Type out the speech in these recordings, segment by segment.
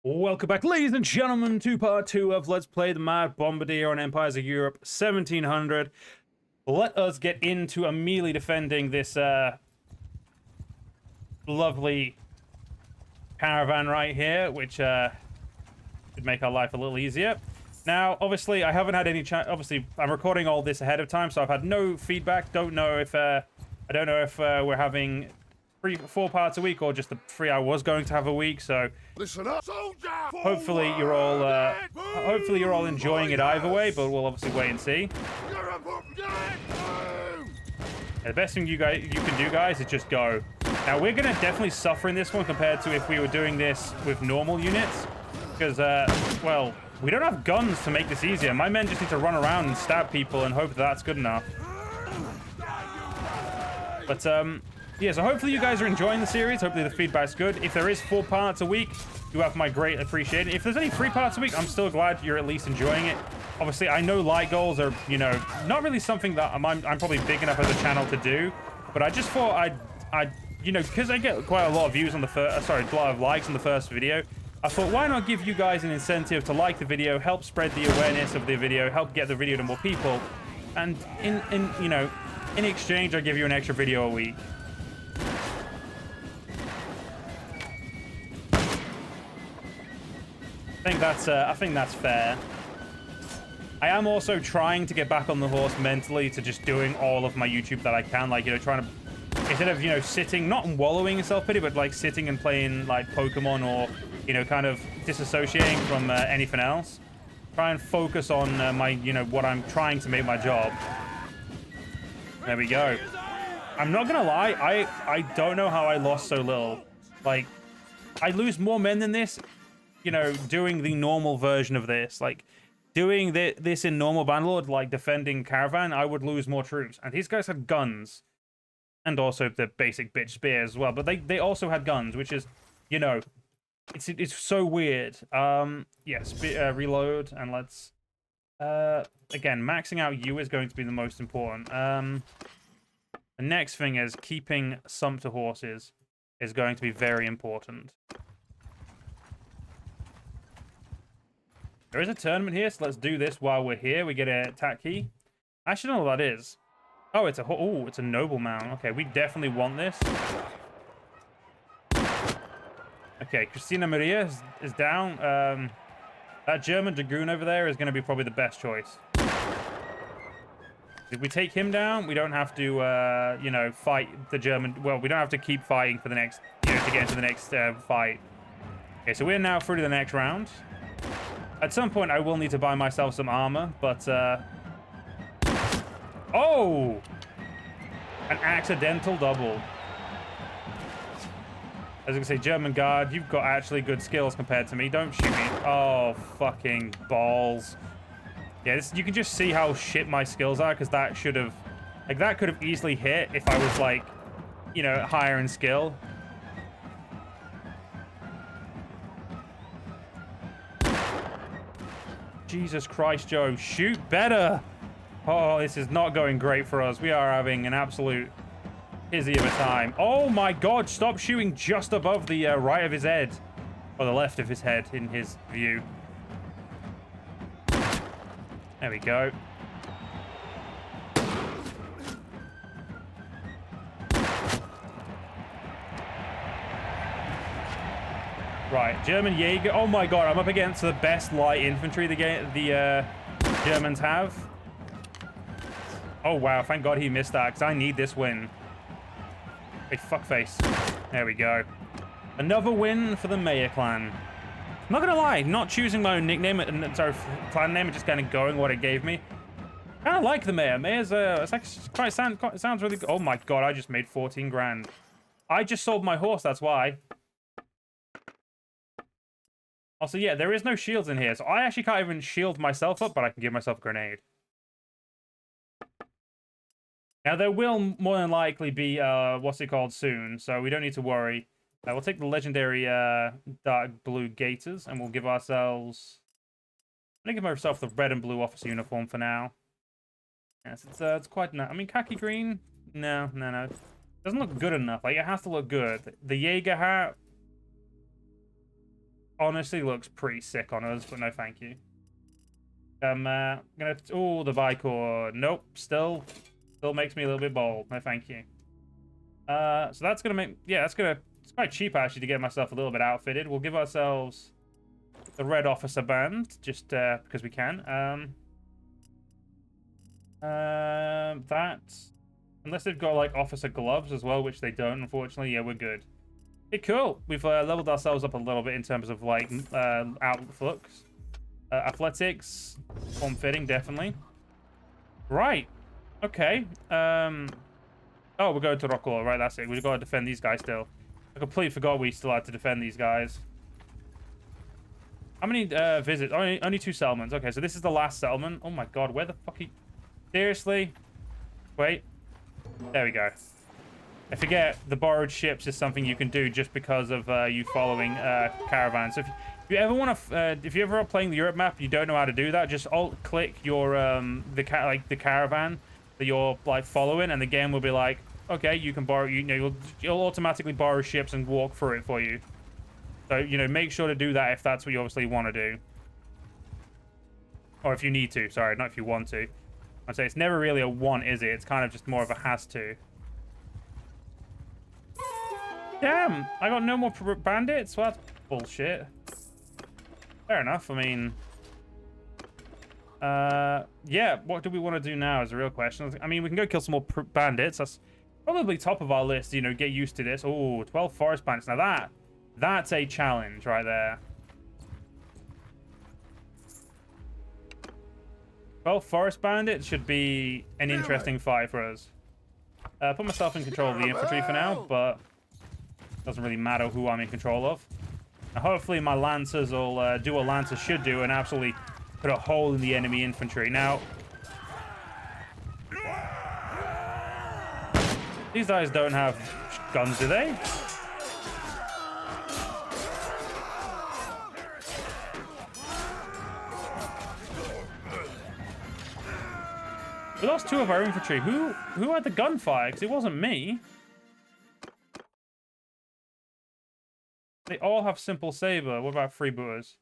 Welcome back, ladies and gentlemen, to part 2 of Let's Play the Mad Bombardier on Empires of Europe 1700. Let us get into immediately defending this lovely caravan right here, which should make our life a little easier. Now, obviously, I haven't had any chance. Obviously, I'm recording all this ahead of time, so I've had no feedback. I don't know if we're having 4 parts a week or just the 3 I was going to have a week. So Listen up, soldier! hopefully you're all enjoying it either way, but we'll obviously wait and see. The best thing you can do, guys, is just go. Now we're gonna definitely suffer in this one compared to if we were doing this with normal units, because well, we don't have guns to make this easier. My men just need to run around and stab people and hope that's good enough. But yeah, so hopefully you guys are enjoying the series. Hopefully the feedback's good. If there is 4 parts a week, you have my great appreciation. If there's only 3 parts a week, I'm still glad you're at least enjoying it. Obviously, I know light goals are, you know, not really something that I'm probably big enough as a channel to do. But I just thought I'd you know, because I get quite a lot of views on the first, sorry, a lot of likes on the first video. I thought, why not give you guys an incentive to like the video, help spread the awareness of the video, help get the video to more people, and you know, in exchange, I give you an extra video a week. I think that's fair. I am also trying to get back on the horse mentally to just doing all of my YouTube that I can, like, you know, trying to, instead of, you know, sitting, not wallowing in self-pity, but like sitting and playing like Pokemon or, you know, kind of disassociating from anything else. Try and focus on my, you know, what I'm trying to make my job. There we go. I'm not gonna lie, I don't know how I lost so little. Like, I lose more men than this, you know, doing the normal version of this. Like, doing this in normal Bannerlord, like defending caravan, I would lose more troops. And these guys had guns. And also the basic bitch spears as well. But they also had guns, which is, you know, it's so weird. Yes, reload, and let's... again, maxing out you is going to be the most important. The next thing is keeping sumpter horses is going to be very important. There is a tournament here, so let's do this while we're here. We get a attack key. I actually don't know what that is. Oh, it's a noble mount. Okay, we definitely want this. Okay, Christina Maria is down. That German dragoon over there is going to be probably the best choice. If we take him down, we don't have to, you know, fight the German. Well, we don't have to keep fighting for the next, you know, to get into the next fight. Okay, so we're now through to the next round. At some point, I will need to buy myself some armor, but, oh! An accidental double. As I can say, German guard, you've got actually good skills compared to me. Don't shoot me. Oh, fucking balls. Yeah, you can just see how shit my skills are, because that should have... Like, that could have easily hit if I was, like, you know, higher in skill. Jesus Christ, Joe. Shoot better! Oh, this is not going great for us. We are having an absolute hizzy of a time. Oh my god, stop shooting just above the right of his head. Or the left of his head in his view. There we go. Right, German Jaeger. Oh my god, I'm up against the best light infantry the Germans have. Oh wow, thank god he missed that, because I need this win. Hey, fuckface. There we go. Another win for the Mayer clan. I'm not gonna lie, not choosing my own nickname, sorry, clan name, and just kind of going what it gave me. I kind of like the Mayer. Mayer's, it's actually sounds really good. Oh my god, I just made 14 grand. I just sold my horse, that's why. Also, yeah, there is no shields in here, so I actually can't even shield myself up, but I can give myself a grenade. Now, there will more than likely be, what's it called, soon, so we don't need to worry. We'll take the legendary dark blue gaiters, and we'll give ourselves... I'm going to give myself the red and blue officer uniform for now. Yes, it's quite nice. I mean, khaki green? No. It doesn't look good enough. Like, it has to look good. The Jaeger hat... honestly looks pretty sick on us, but no thank you. I'm gonna... Oh, the Vicor. Nope, still makes me a little bit bold. No thank you. So that's gonna make... Yeah, that's gonna... It's quite cheap, actually, to get myself a little bit outfitted. We'll give ourselves the Red Officer Band, just because we can. That... Unless they've got, like, Officer Gloves as well, which they don't, unfortunately. Yeah, we're good. Okay, cool. We've leveled ourselves up a little bit in terms of, like, outlooks. Athletics. Form-fitting, definitely. Right. Okay. Oh, we're going to Rockall. Right, that's it. We've got to defend these guys still. I completely forgot we still had to defend these guys. How many visits? Only 2 settlements. Okay, so this is the last settlement. Oh my god, where the fuck are you... Seriously? Wait. There we go. I forget the borrowed ships is something you can do just because of you following caravans. So if you ever want to, if you ever are playing the Europe map, you don't know how to do that. Just alt-click your the caravan that you're like following, and the game will be like, okay, you can borrow. You'll automatically borrow ships and walk through it for you. So make sure to do that if that's what you obviously want to do, or if you need to. Sorry, not if you want to. I'd say it's never really a want, is it? It's kind of just more of a has to. Damn, I got no more bandits? Well, that's bullshit. Fair enough, I mean... yeah, what do we want to do now is a real question. I mean, we can go kill some more bandits. That's probably top of our list, get used to this. Oh, 12 forest bandits. Now that's a challenge right there. 12 forest bandits should be an interesting fight for us. Put myself in control of the infantry for now, but... Doesn't really matter who I'm in control of. Now, hopefully my lancers will do what lancers should do and absolutely put a hole in the enemy infantry. Now, these guys don't have guns, do they? We lost 2 of our infantry. Who had the gunfire? Because it wasn't me. They all have simple saber. What about freebooters?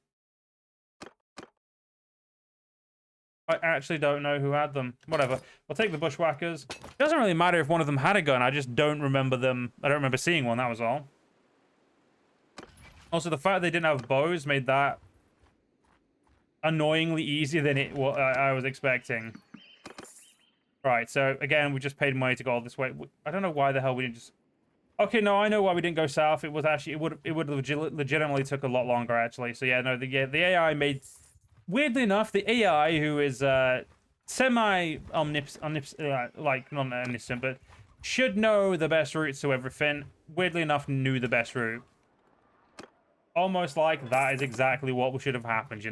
I actually don't know who had them. Whatever. We'll take the bushwhackers. It doesn't really matter if one of them had a gun. I just don't remember them. I don't remember seeing one. That was all. Also, the fact they didn't have bows made that annoyingly easier than what I was expecting. Right. So again, we just paid money to go all this way. I don't know why the hell we didn't just... Okay, no, I know why we didn't go south. It was actually it would legitimately took a lot longer actually. So yeah, no, the AI made, weirdly enough, the AI who is semi like not omniscient, but should know the best routes to everything. Weirdly enough, knew the best route. Almost like that is exactly what should have happened,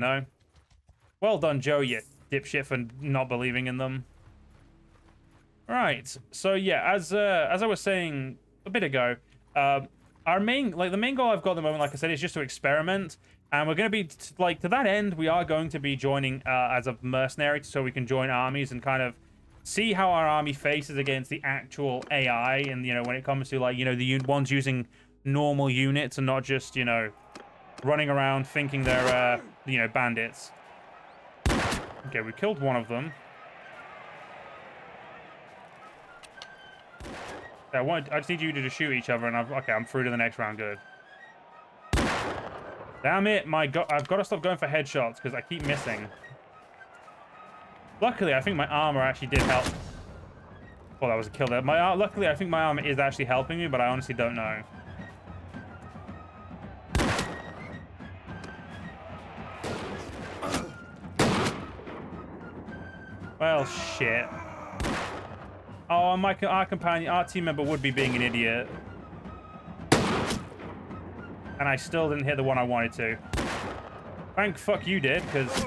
Well done, Joe, you dipshit, for not believing in them. Right. So yeah, as I was saying a bit ago, the main goal I've got at the moment, like I said, is just to experiment, and we're going to be to that end we are going to be joining as a mercenary, so we can join armies and kind of see how our army faces against the actual AI, and when it comes to the ones using normal units and not just running around thinking they're bandits. Okay, we killed one of them. I just need you to just shoot each other, and I'm through to the next round. Good. Damn it, I've got to stop going for headshots because I keep missing. Luckily, I think my armor actually did help. Well, that was a kill there. Luckily, I think my armor is actually helping me, but I honestly don't know. Well, shit. Oh, our companion, our team member would be being an idiot. And I still didn't hit the one I wanted to. Thank fuck you did, because...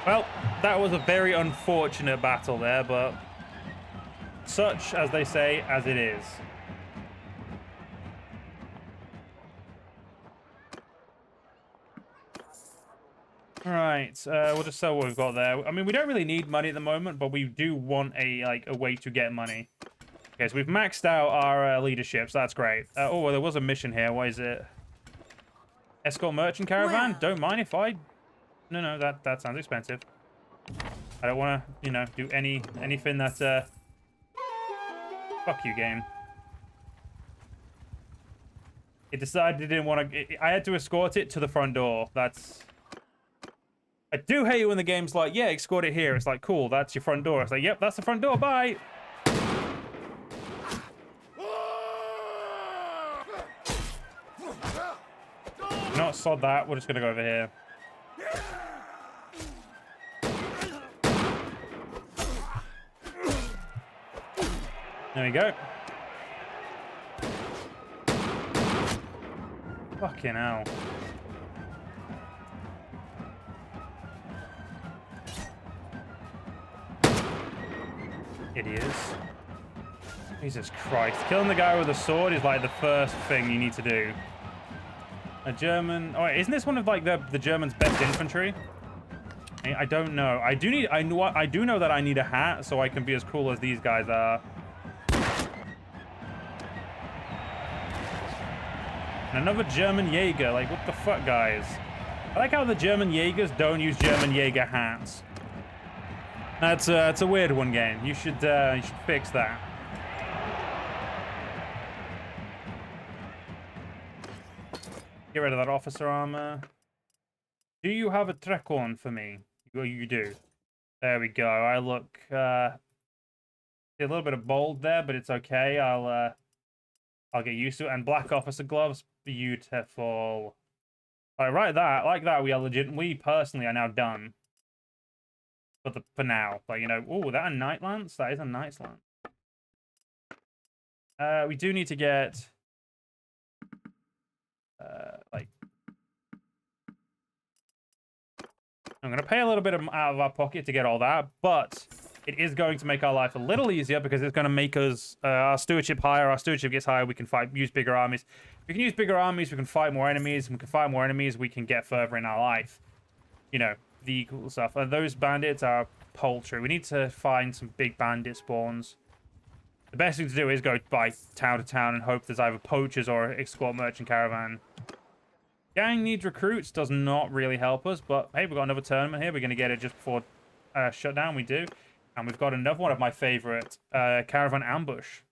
Well, that was a very unfortunate battle there, but... Such, as they say, as it is. Right, we'll just sell what we've got there. I mean, we don't really need money at the moment, but we do want a way to get money. Okay, so we've maxed out our leadership, so that's great. Oh, well, there was a mission here. What is it? Escort merchant caravan? Well. Don't mind if I... No, that sounds expensive. I don't want to, you know, do anything that's, Fuck you, game. It decided it didn't want to... I had to escort it to the front door. That's... I do hate it when the game's like, yeah, escort it here. It's like, cool, that's your front door. It's like, yep, that's the front door, bye! Not sod that, we're just gonna go over here. There we go. Fucking hell. Idiots. Jesus Christ. Killing the guy with a sword is like the first thing you need to do. A German... Oh, wait, isn't this one of like the Germans' best infantry? I don't know. I do know that I need a hat so I can be as cool as these guys are. And another German Jaeger. Like, what the fuck, guys? I like how the German Jaegers don't use German Jaeger hats. That's it's a weird one, game. You should fix that. Get rid of that officer armor. Do you have a Trecon for me? Well, you do. There we go. I look a little bit of bold there, but it's okay. I'll get used to it. And black officer gloves, beautiful. All right, like that. We are legit. We personally are now done. For now, like, you know, oh, that a night lance? That is a nice lance. We do need to get like, I'm gonna pay a little bit out of our pocket to get all that, but it is going to make our life a little easier because it's going to make us our stewardship higher. Our stewardship gets higher. We can use bigger armies. We can use bigger armies. We can fight more enemies. We can fight more enemies. We can get further in our life. You know, the cool stuff. And those bandits are poultry. We need to find some big bandit spawns. The best thing to do is go by town to town and hope there's either poachers or escort merchant caravan. Gang needs recruits. Does not really help us, but hey, we've got another tournament here. We're going to get it just before shutdown. We do. And we've got another one of my favorite, caravan ambush.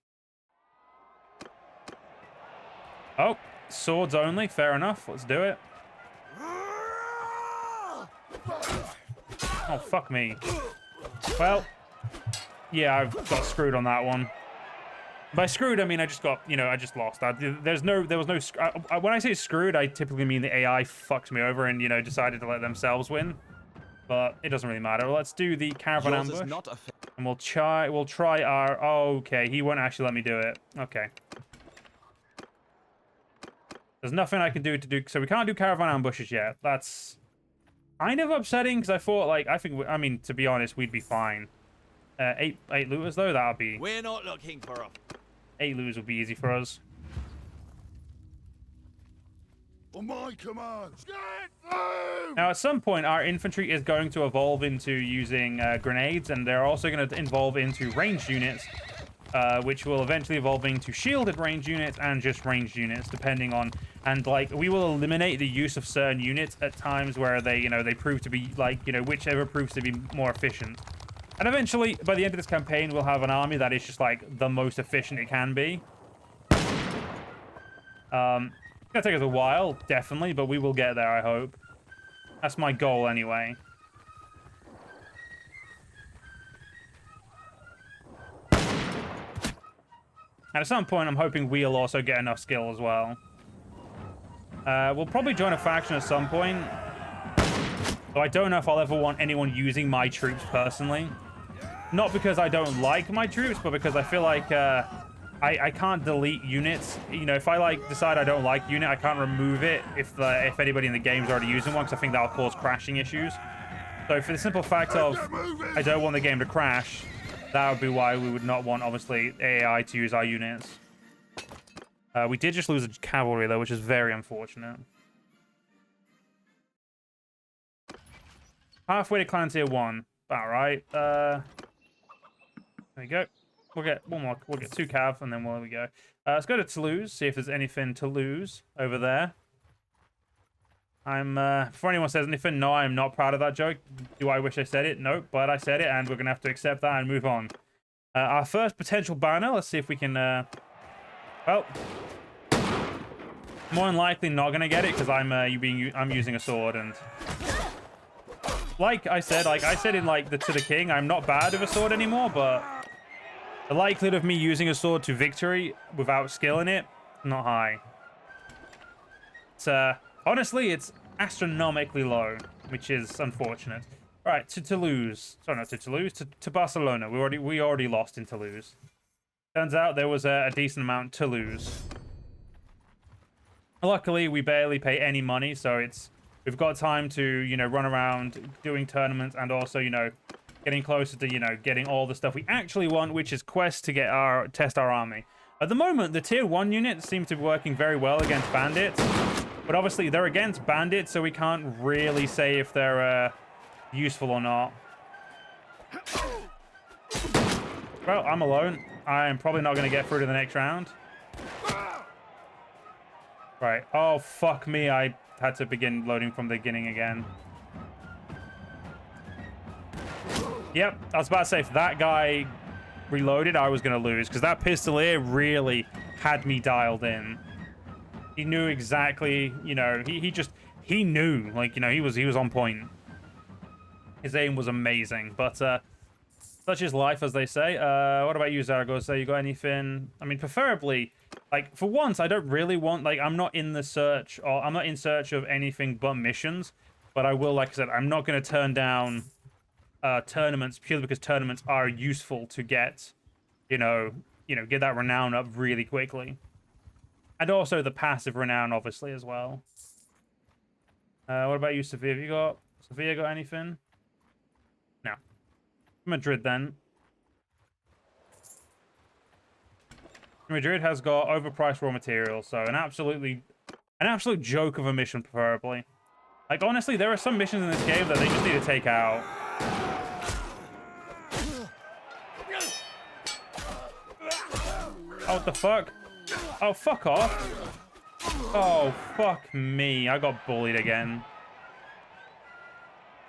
Oh, swords only. Fair enough. Let's do it. Oh, fuck me. Well, yeah, I've got screwed on that one. By screwed, I mean I just got, you know, I just lost. There was no. When I say screwed, I typically mean the AI fucked me over and, you know, decided to let themselves win. But it doesn't really matter. Let's do the caravan ambush, and we'll try our. Oh, okay, he won't actually let me do it. Okay. There's nothing I can do so we can't do caravan ambushes yet. That's kind of upsetting because I thought, like, I mean, to be honest, we'd be fine. Eight looters though, that'll be. We're not looking for a. 8 looters will be easy for us. On my command. Now, at some point, our infantry is going to evolve into using grenades, and they're also going to evolve into ranged units, which will eventually evolve into shielded ranged units and just ranged units, depending on. And like, we will eliminate the use of certain units at times where they, you know, they prove to be like, you know, whichever proves to be more efficient. And eventually, by the end of this campaign, we'll have an army that is just like the most efficient it can be. It's gonna take us a while, definitely, but we will get there, I hope. That's my goal, anyway. And at some point, I'm hoping we'll also get enough skill as well. We'll probably join a faction at some point. Though I don't know if I'll ever want anyone using my troops personally. Not because I don't like my troops, but because I feel like I can't delete units. You know, if I like decide I don't like unit, I can't remove it if anybody in the game's already using one, because I think that'll cause crashing issues. So for the simple fact of I don't want the game to crash, that would be why we would not want, obviously, AI to use our units. We did just lose a cavalry, though, which is very unfortunate. Halfway to clan tier 1. About right. There we go. We'll get one more. We'll get 2 cav, and then there we go. Let's go to Toulouse, see if there's anything to lose over there. Before anyone says anything, no, I'm not proud of that joke. Do I wish I said it? Nope, but I said it, and we're going to have to accept that and move on. Our first potential banner, let's see if we can, well, more than likely not going to get it, because I'm using a sword, and like I said in, like, to the king, I'm not bad with a sword anymore, but the likelihood of me using a sword to victory without skill in it, not high. It's, honestly, it's astronomically low, which is unfortunate. All right, to Toulouse. Sorry, not to Toulouse, to Barcelona. We already lost in Toulouse. Turns out there was a decent amount to lose. Luckily, we barely pay any money, so we've got time to, you know, run around doing tournaments and also, you know, getting closer to, you know, getting all the stuff we actually want, which is quests to get test our army. At the moment, the tier 1 units seem to be working very well against bandits, but obviously they're against bandits, so we can't really say if they're useful or not. Well, I'm alone. I am probably not going to get through to the next round. Right. Oh, fuck me. I had to begin loading from the beginning again. Yep. I was about to say, if that guy reloaded, I was going to lose, because that pistolier really had me dialed in. He knew exactly, you know, he knew, like, you know, he was on point. His aim was amazing, but such is life, as they say. What about you, Zaragoza? You got anything? I mean, preferably, like, for once, I don't really want, like, I'm not in search of anything but missions, but I will, like I said, I'm not going to turn down tournaments purely because tournaments are useful to get, you know, get that renown up really quickly. And also the passive renown, obviously, as well. What about you, Sophia? Sophia got anything? No. Madrid, then. Madrid has got overpriced raw materials, so an absolute joke of a mission, preferably. Like, honestly, there are some missions in this game that they just need to take out. Oh, what the fuck? Oh, fuck off. Oh, fuck me. I got bullied again.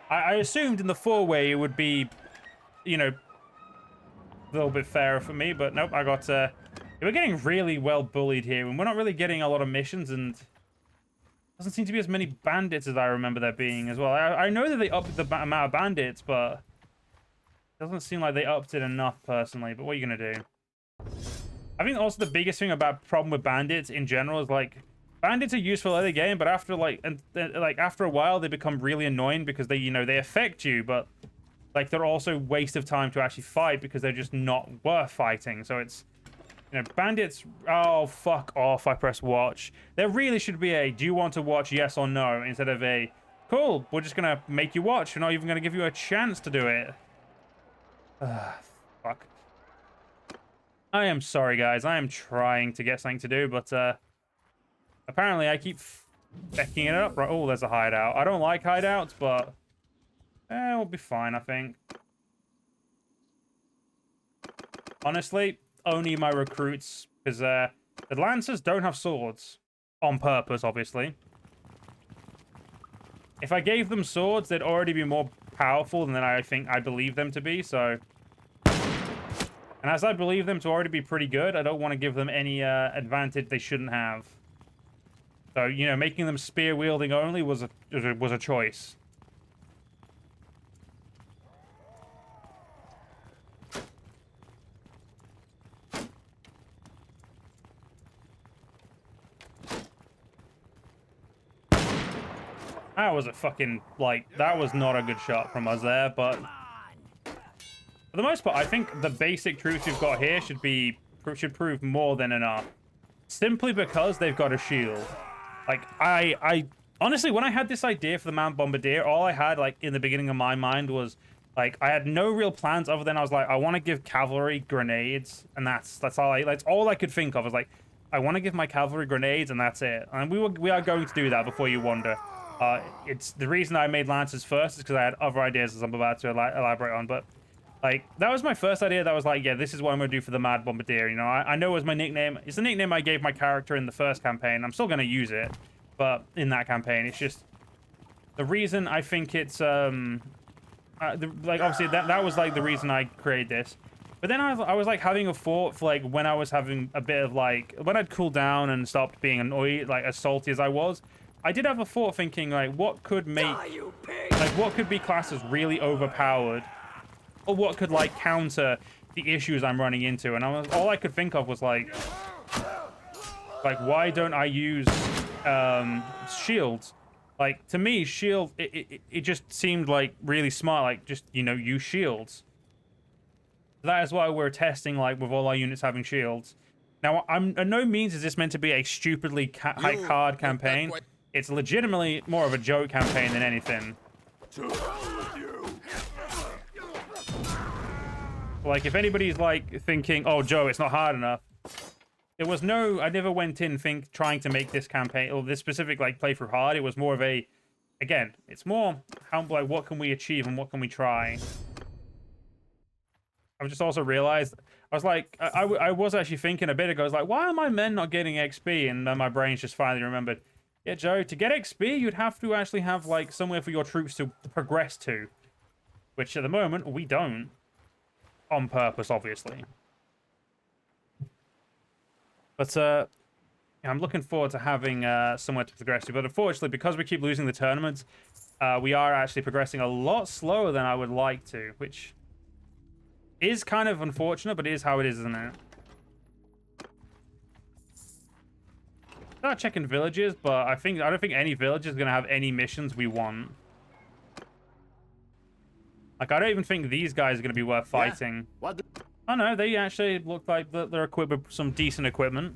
I assumed in the four-way it would be, you know, a little bit fairer for me, but nope, I got, we're getting really well bullied here, and we're not really getting a lot of missions, and doesn't seem to be as many bandits as I remember there being as well. I know that they upped the amount of bandits, but it doesn't seem like they upped it enough, personally, but what are you gonna do? I think also the biggest thing about problem with bandits in general is, like, bandits are useful in the game, but after, like, after a while, they become really annoying because they, you know, they affect you, but, like, they're also a waste of time to actually fight because they're just not worth fighting. So it's, you know, bandits, oh, fuck off, I press watch. There really should be a, do you want to watch, yes or no, instead of a, cool, we're just gonna make you watch. We're not even gonna give you a chance to do it. Fuck. I am sorry, guys. I am trying to get something to do, but, apparently, I keep backing it up. Right? Oh, there's a hideout. I don't like hideouts, but we'll be fine, I think. Honestly, only my recruits, because the Lancers don't have swords. On purpose, obviously. If I gave them swords, they'd already be more powerful than I think I believe them to be, so... And as I believe them to already be pretty good, I don't want to give them any advantage they shouldn't have. So, you know, making them spear wielding only was a choice. That was a fucking, like, that was not a good shot from us there, but for the most part, I think the basic troops we've got here should prove more than enough. Simply because they've got a shield. Like, I honestly, when I had this idea for the Mount Bombardier, all I had, like, in the beginning of my mind was, like, I had no real plans other than I was like, I want to give cavalry grenades, and that's all I could think of. I was like, I want to give my cavalry grenades, and that's it. And we are going to do that before you wonder. It's the reason I made Lancers first is because I had other ideas as I'm about to elaborate on, but like, that was my first idea that was like, yeah, this is what I'm going to do for the Mad Bombardier. You know, I know it was my nickname. It's the nickname I gave my character in the first campaign. I'm still going to use it, but in that campaign, it's just, the reason I think it's like obviously that was like the reason I created this. But then I was like having a thought for like when I was having a bit of like when I'd cooled down and stopped being annoyed, like as salty as I was. I did have a thought thinking like what could make like what could be classed as really overpowered, or what could like counter the issues I'm running into. And all I could think of was like why don't I use shields? Like to me, shield it just seemed like really smart. Like just use shields. That is why we're testing like with all our units having shields. Now, I'm at no means is this meant to be a stupidly hard campaign. It's legitimately more of a joke campaign than anything. Like if anybody's like thinking, "Oh, Joe, it's not hard enough." There was no. I never went in trying to make this campaign or this specific like playthrough hard. It was more of a, again, it's more how like what can we achieve and what can we try. I've just also realized, I was like, I was actually thinking a bit ago, I was like, why are my men not getting XP? And then my brain's just finally remembered, yeah, Joe, to get XP, you'd have to actually have, like, somewhere for your troops to progress to. Which, at the moment, we don't. On purpose, obviously. But, I'm looking forward to having somewhere to progress to. But unfortunately, because we keep losing the tournaments, we are actually progressing a lot slower than I would like to, which is kind of unfortunate, but it is how it is, isn't it? Start checking villages, but I don't think any village is gonna have any missions we want. Like I don't even think these guys are gonna be worth fighting. Yeah. Oh no, they actually look like they're equipped with some decent equipment.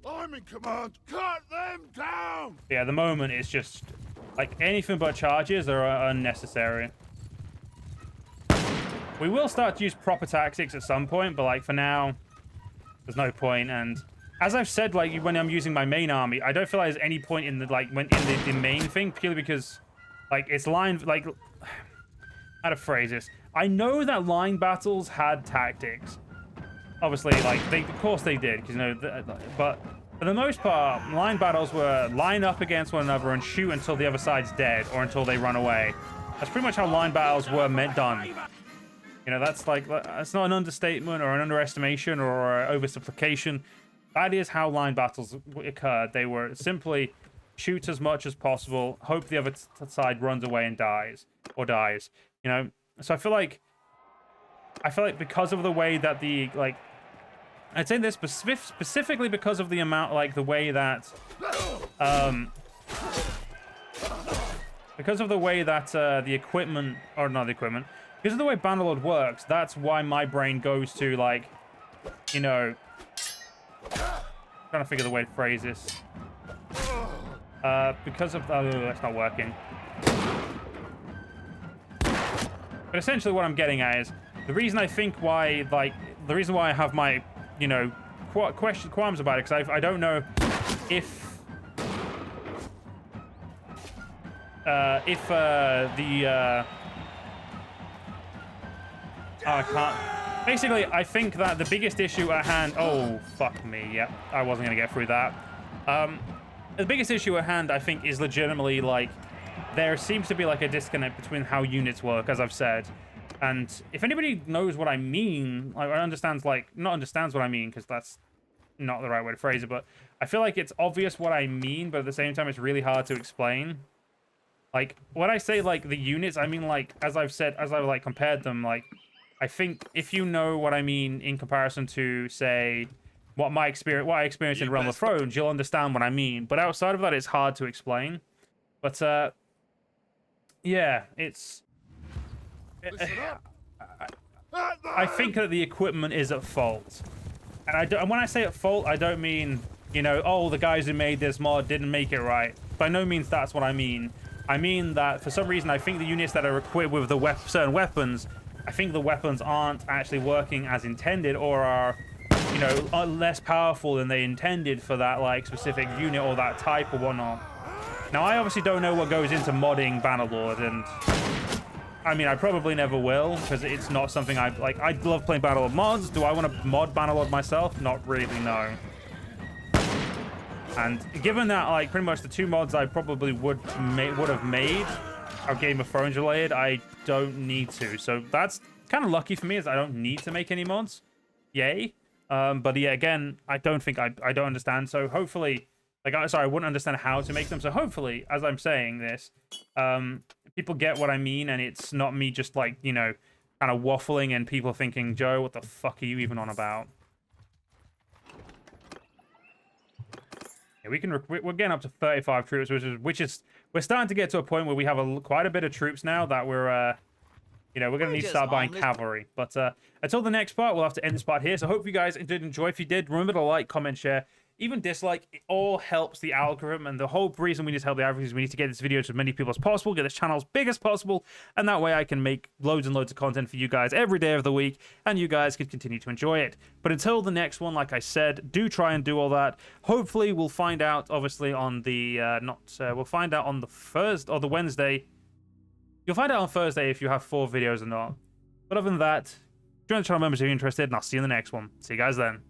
I'm in command. Cut them down. Yeah, at the moment it's just like anything but charges are unnecessary. We will start to use proper tactics at some point, but like for now, there's no point. And as I've said, like when I'm using my main army, I don't feel like there's any point in the the main thing, purely because like it's line like how to phrase this. I know that line battles had tactics. Obviously, like of course they did, because but for the most part, line battles were line up against one another and shoot until the other side's dead or until they run away. That's pretty much how line battles were done. That's like, that's not an understatement or an underestimation or oversimplification. That is how line battles occurred. They were simply shoot as much as possible, hope the other side runs away and dies. So I feel like because of the way that I'd say this specifically because of the amount, like the way that, because of the way that the equipment, or not the equipment, because of the way Bannerlord works, that's why my brain goes to, like, trying to figure the way to phrase this. Because of, oh, that's not working. But essentially what I'm getting at is, the reason I think why, the reason why I have my, qualms about it, because I don't know if I can't. Basically, I think that the biggest issue at hand... Oh, fuck me. Yep, I wasn't going to get through that. The biggest issue at hand, I think, is legitimately, like, there seems to be, like, a disconnect between how units work, as I've said. And if anybody knows what I mean, like, or understands, like, not understands what I mean, because that's not the right way to phrase it, but I feel like it's obvious what I mean, but at the same time, it's really hard to explain. Like, when I say, like, the units, I mean, like, as I've said, as I've, like, compared them, like, I think if you know what I mean in comparison to, say, what I experienced in Realm of Thrones, you'll understand what I mean. But outside of that, it's hard to explain. But, yeah, it's... I think that the equipment is at fault. And when I say at fault, I don't mean, oh, the guys who made this mod didn't make it right. By no means that's what I mean. I mean that, for some reason, I think the units that are equipped with the certain weapons... I think the weapons aren't actually working as intended, or are, less powerful than they intended for that, like, specific unit or that type or whatnot. Now, I obviously don't know what goes into modding Bannerlord, and I mean, I probably never will, because it's not something I love playing Bannerlord mods. Do I want to mod Bannerlord myself? Not really, no. And given that, like, pretty much the 2 mods I probably would have made are Game of Thrones related, I don't need to. So that's kind of lucky for me, is I don't need to make any mods. Yay. But yeah, again, I don't think I don't understand. So hopefully, like, I wouldn't understand how to make them. So hopefully, as I'm saying this, people get what I mean, and it's not me just, like, you know, kind of waffling and people thinking, Joe, what the fuck are you even on about? Yeah, we're getting up to 35 troops, which is we're starting to get to a point where we have quite a bit of troops now that we're you know, we're going to need to start buying cavalry. But until the next part, we'll have to end this part here. So I hope you guys did enjoy. If you did, remember to like, comment, share, even dislike. It all helps the algorithm. And the whole reason we need to help the algorithm is we need to get this video to as many people as possible, get this channel as big as possible. And that way I can make loads and loads of content for you guys every day of the week. And you guys can continue to enjoy it. But until the next one, like I said, do try and do all that. Hopefully we'll find out, obviously, on the, we'll find out on the Thursday or the Wednesday. You'll find out on Thursday if you have 4 videos or not. But other than that, join the channel members if you're interested, and I'll see you in the next one. See you guys then.